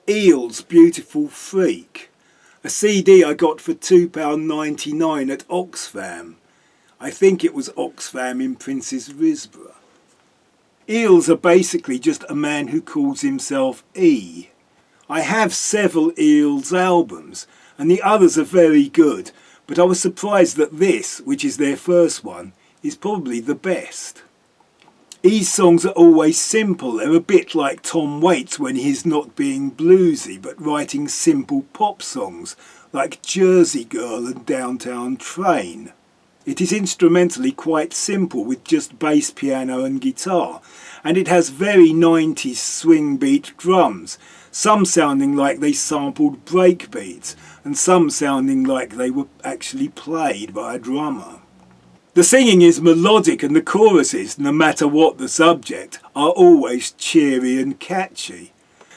Eels, Beautiful Freak, a CD I got for £2.99 at Oxfam. I think it was Oxfam in Prince's Risborough. Eels are basically just a man who calls himself E. I have several Eels albums, and the others are very good, but I was surprised that this, which is their first one, is probably the best. E's songs are always simple. They're a bit like Tom Waits when he's not being bluesy but writing simple pop songs like Jersey Girl and Downtown Train. It is instrumentally quite simple with just bass, piano and guitar, and it has very 90s swing beat drums, some sounding like they sampled breakbeats and some sounding like they were actually played by a drummer. The singing is melodic and the choruses, no matter what the subject, are always cheery and catchy.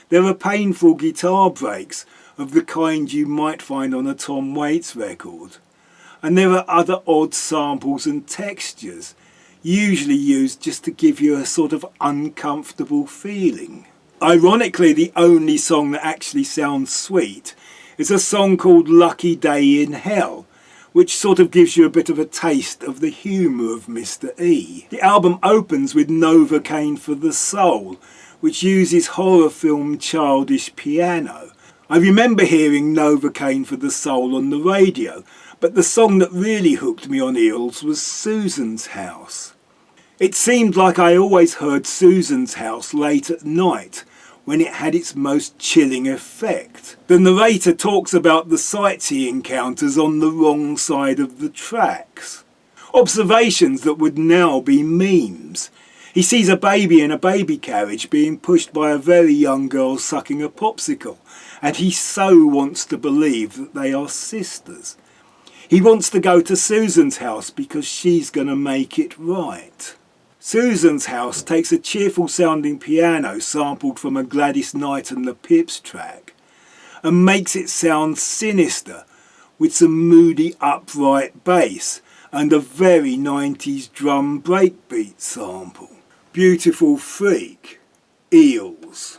There are painful guitar breaks of the kind you might find on a Tom Waits record. And there are other odd samples and textures, usually used just to give you a sort of uncomfortable feeling. Ironically, the only song that actually sounds sweet is a song called Lucky Day in Hell, which sort of gives you a bit of a taste of the humour of Mr. E. The album opens with Novocaine for the Soul, which uses horror film childish piano. I remember hearing Novocaine for the Soul on the radio, but the song that really hooked me on Eels was Susan's House. It seemed like I always heard Susan's House late at night, when it had its most chilling effect. The narrator talks about the sights he encounters on the wrong side of the tracks. Observations that would now be memes. He sees a baby in a baby carriage being pushed by a very young girl sucking a popsicle, and he so wants to believe that they are sisters. He wants to go to Susan's house because she's going to make it right. Susan's House takes a cheerful sounding piano sampled from a Gladys Knight and the Pips track and makes it sound sinister with some moody upright bass and a very 90s drum breakbeat sample. Beautiful Freak, Eels.